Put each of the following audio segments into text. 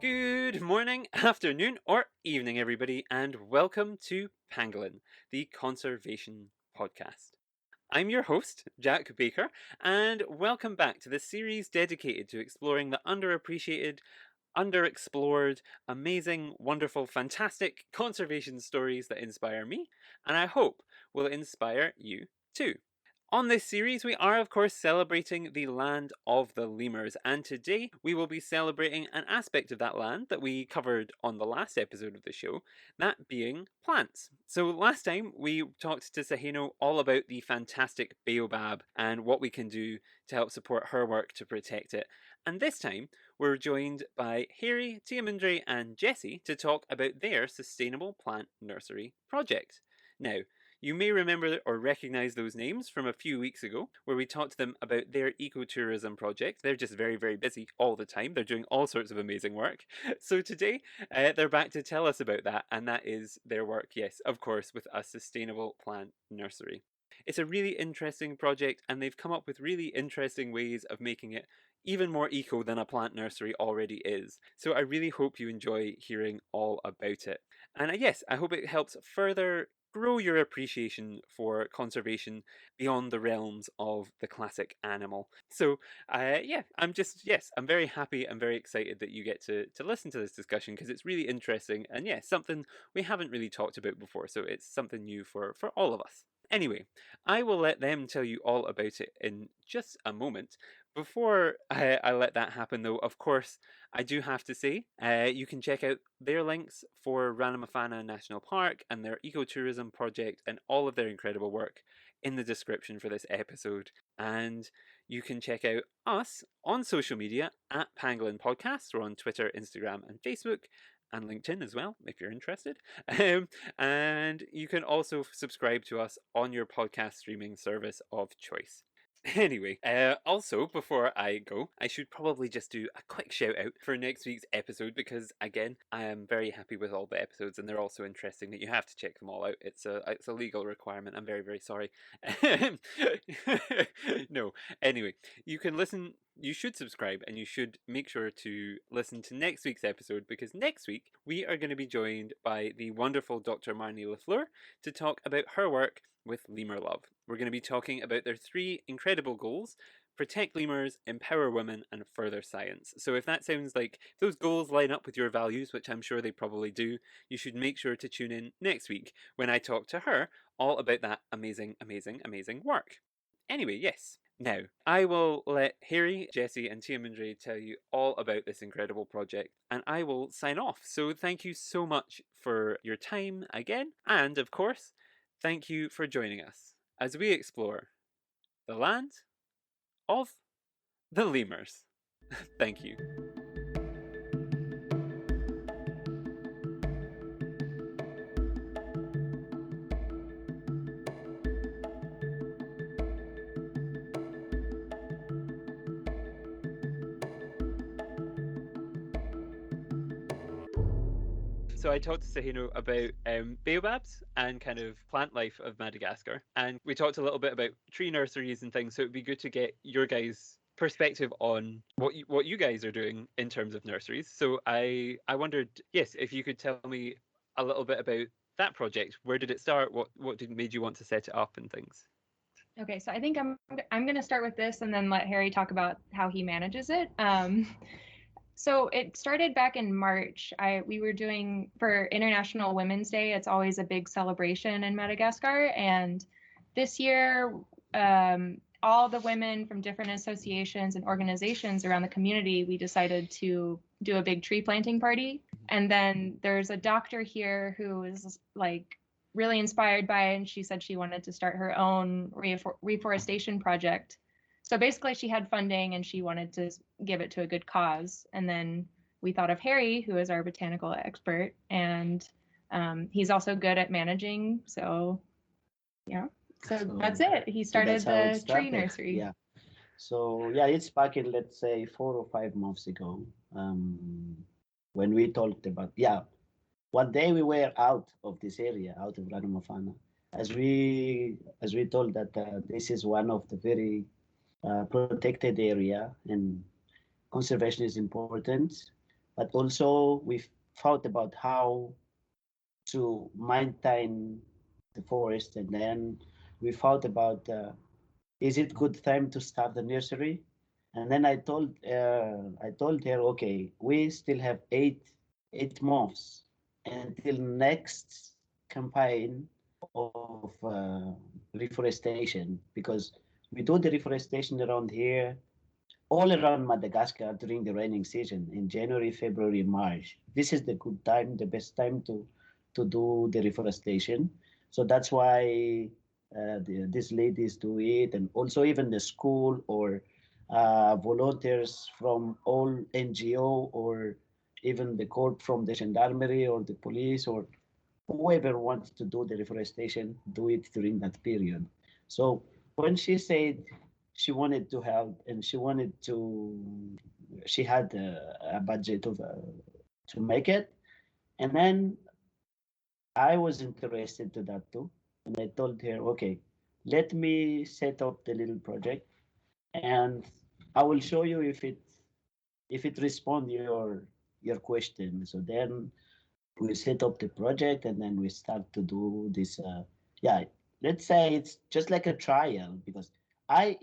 Good morning, afternoon, or evening, everybody, and welcome to Pangolin, the Conservation Podcast. I'm your host, Jack Baker, and welcome back to the series dedicated to exploring the underappreciated, underexplored, amazing, wonderful, fantastic conservation stories that inspire me, and I hope will inspire you too. On this series, we are, of course, celebrating the land of the lemurs, and today we will be celebrating an aspect of that land that we covered on the last episode of the show, that being plants. So, last time we talked to Sahino all about the fantastic baobab and what we can do to help support her work to protect it. And this time, we're joined by Hery Diamondra and Jessie to talk about their sustainable plant nursery project. Now, you may remember or recognize those names from a few weeks ago, where we talked to them about their ecotourism project. They're just very, very busy all the time. They're doing all sorts of amazing work. So today, they're back to tell us about that, and that is their work, yes, of course, with a sustainable plant nursery. It's a really interesting project, and they've come up with really interesting ways of making it even more eco than a plant nursery already is. So I really hope you enjoy hearing all about it. And yes, I hope it helps further grow your appreciation for conservation beyond the realms of the classic animal. So, I'm very happy and very excited that you get to listen to this discussion because it's really interesting and something we haven't really talked about before. So it's something new for all of us. Anyway, I will let them tell you all about it in just a moment. Before I let that happen, though, of course, I do have to say you can check out their links for Ranamafana National Park and their ecotourism project and all of their incredible work in the description for this episode. And you can check out us on social media at Pangolin Podcast. We're on Twitter, Instagram, and Facebook and LinkedIn as well, if you're interested. And you can also subscribe to us on your podcast streaming service of choice. Anyway, also, before I go, I should probably just do a quick shout out for next week's episode because, again, I am very happy with all the episodes and they're all so interesting that you have to check them all out. It's a legal requirement. I'm very, very sorry. No, anyway, you can listen. You should subscribe and you should make sure to listen to next week's episode because next week we are going to be joined by the wonderful Dr. Marnie Lafleur to talk about her work with Lemur Love. We're going to be talking about their three incredible goals: protect lemurs, empower women, and further science. So if that sounds like if those goals line up with your values, which I'm sure they probably do, you should make sure to tune in next week when I talk to her all about that amazing, amazing, amazing work. Anyway, yes. Now, I will let Hery, Jessie, and Tiamandre tell you all about this incredible project, and I will sign off. So thank you so much for your time again, and of course, thank you for joining us as we explore the land of the lemurs. Thank you. So I talked to Sahino about baobabs and kind of plant life of Madagascar, and we talked a little bit about tree nurseries and things. So it'd be good to get your guys' perspective on what you guys are doing in terms of nurseries. So I wondered, yes, if you could tell me a little bit about that project. Where did it start? What made you want to set it up and things? Okay, so I think I'm going to start with this and then let Hery talk about how he manages it. So it started back in March. We were doing for International Women's Day. It's always a big celebration in Madagascar, and this year, all the women from different associations and organizations around the community, we decided to do a big tree planting party. And then there's a doctor here who is like really inspired by it, and she said she wanted to start her own reforestation project. So basically, she had funding and she wanted to give it to a good cause. And then we thought of Hery, who is our botanical expert, and he's also good at managing. So, yeah. So that's it. He started It the tree started. nursery. Yeah. So yeah, it's back in, let's say, 4 or 5 months ago. When we talked about, yeah, one day we were out of this area, out of Ranamafana, as we told that this is one of the very protected area and conservation is important. but also we thought about how to maintain the forest, and then we thought about is it good time to start the nursery? And then I told her, okay, we still have eight months until next campaign of reforestation, because we do the reforestation around here all around Madagascar during the raining season in January, February, March. This is the good time, the best time to do the reforestation. So that's why these ladies do it, and also even the school or volunteers from all NGO, or even the court from the gendarmerie or the police, or whoever wants to do the reforestation, do it during that period. So when she said she wanted to help, and she had a budget of to make it, and then I was interested to that too, and I told her, okay, let me set up the little project, and I will show you if it respond your question. So then we set up the project, and then we start to do this yeah, let's say it's just like a trial, because I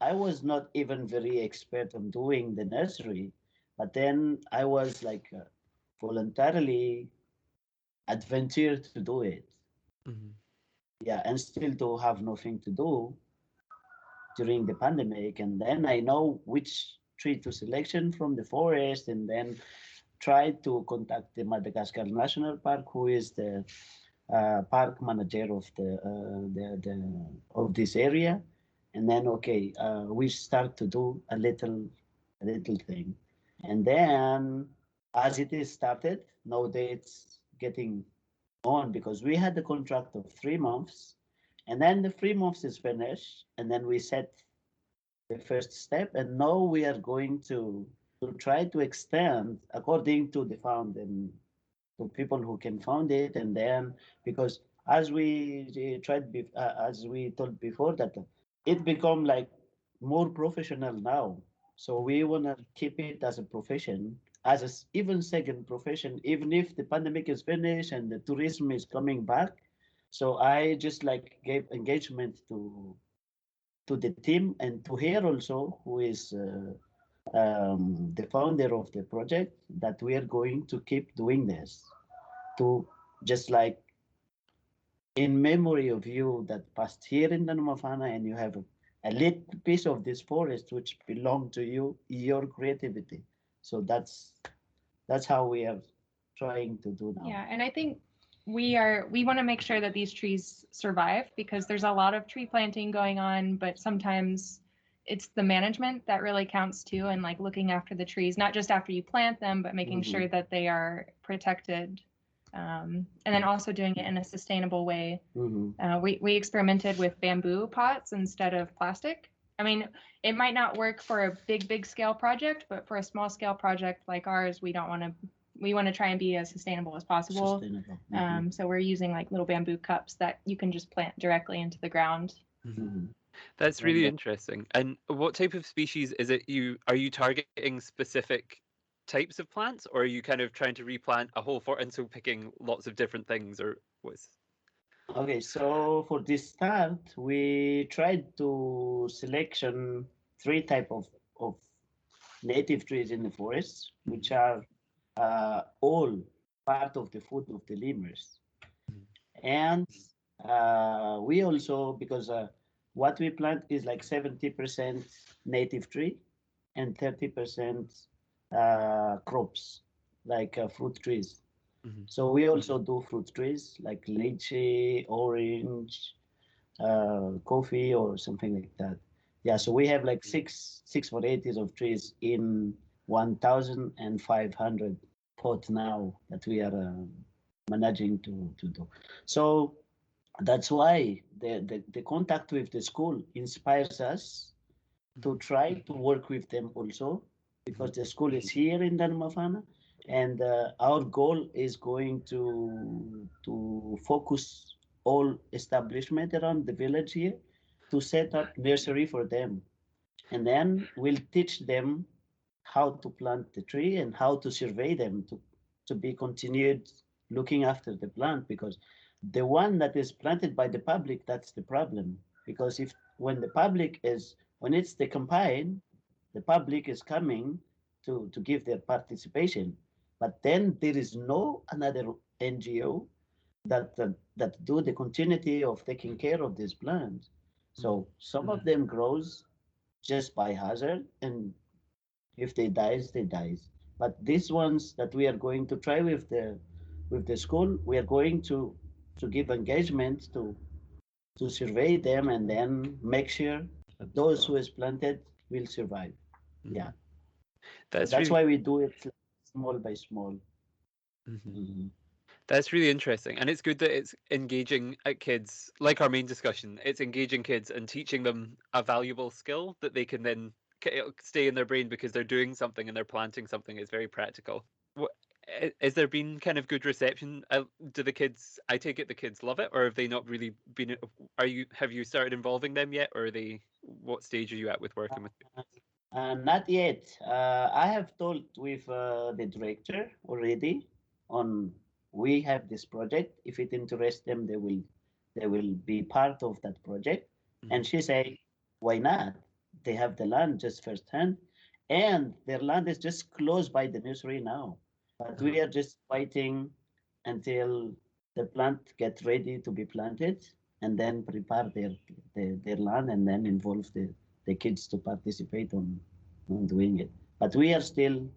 was not even very expert on doing the nursery, but then I was like voluntarily adventure to do it. Mhm. Yeah, and still to have nothing to do during the pandemic, and then I know which tree to selection from the forest, and then try to contact the Madagascar National Park, who is the park manager of the of this area, and then okay, we start to do a little thing, and then as it is started, nowadays it's getting on, because we had the contract of 3 months, and then the 3 months is finished, and then we set the first step, and now we are going to try to extend according to the fund and to people who can fund it, and then because as as we told before, that it become like more professional now, so we want to keep it as a profession, as even second profession, even if the pandemic is finished and the tourism is coming back. So I just like gave engagement to the team, and to her also, who is the founder of the project, that we are going to keep doing this, to just like in memory of you that passed here in the Numafana, and you have a little piece of this forest which belong to you, your creativity. So that's how we are trying to do now. Yeah, and I think we want to make sure that these trees survive, because there's a lot of tree planting going on, but sometimes it's the management that really counts too, and like looking after the trees, not just after you plant them, but making sure that they are protected, and then also doing it in a sustainable way. We experimented with bamboo pots instead of plastic. I mean, it might not work for a big scale project, but for a small scale project like ours, we want to try and be as sustainable as possible. Sustainable. So we're using like little bamboo cups that you can just plant directly into the ground. That's And really interesting. And what type of species is it are you targeting specific types of plants, or are you kind of trying to replant a whole fort and so picking lots of different things, or what's okay, so for this start, we tried to selection three type of native trees in the forest, which are all part of the food of the lemurs. And we also, because what we plant is like 70% native tree and 30% crops, like fruit trees. So we also do fruit trees like lychee, orange, coffee, or something like that. Yeah, so we have like six varieties of trees in 1,500 pot now that we are managing to do. So that's why the contact with the school inspires us to try to work with them also, because the school is here in Danmafana, and our goal is going to focus all establishment around the village here to set up nursery for them, and then we'll teach them how to plant the tree and how to survey them to be continued looking after the plant, because the one that is planted by the public, that's the problem. Because if when the public is when it's decompiled, the public is coming to give their participation, but then there is no another NGO that do the continuity of taking care of these plants. So some of them grows just by hazard, and if they dies, they dies. But these ones that we are going to try with the school, we are going to give engagement to survey them and then make sure those who is planted will survive. Yeah. So That's that's really why we do it small by small. mhm. Mhm. That's really interesting, and it's good that it's engaging at kids, like our main discussion. It's engaging kids and teaching them a valuable skill that they can then it'll stay in their brain because they're doing something and they're planting something. It's very practical. What, has there been kind of good reception? Do the kids? I take it the kids love it, or have they not really been? Have you started involving them yet, or are they? What stage are you at with working with? Not yet. I have told with the director already on we have this project. If it interests them, they will be part of that project. And Mhm. she say, why not? They have the land just firsthand, and their land is just close by the nursery now. But Uh-huh. we are just fighting until the plant get ready to be planted, and then prepare their land, and then involve the kids to participate on doing it. But we are still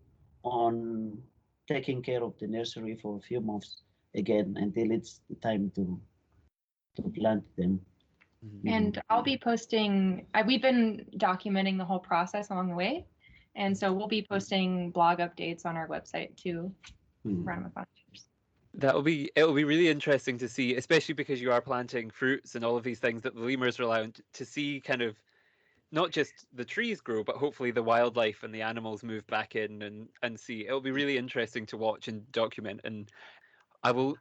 on taking care of the nursery for a few months again until it's the time to plant them. Mhm. Mhm. And I'll be posting, we've been documenting the whole process along the way. And so we'll be posting blog updates on our website too, Mhm. around volunteers. It'll be really interesting to see, especially because you are planting fruits and all of these things that the lemurs rely on to see kind of not just the trees grow, but hopefully the wildlife and the animals move back in and see. It'll be really interesting to watch and document. And I'll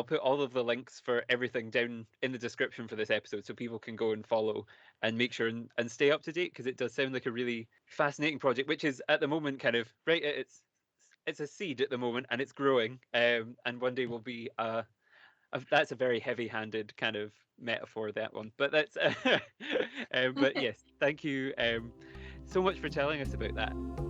put all of the links for everything down in the description for this episode so people can go and follow and make sure and stay up to date because it does sound like a really fascinating project, which is at the moment kind of right. It's a seed at the moment and it's growing. And one day will be that's a very heavy-handed kind of metaphor, that one. But that's but yes, thank you so much for telling us about that.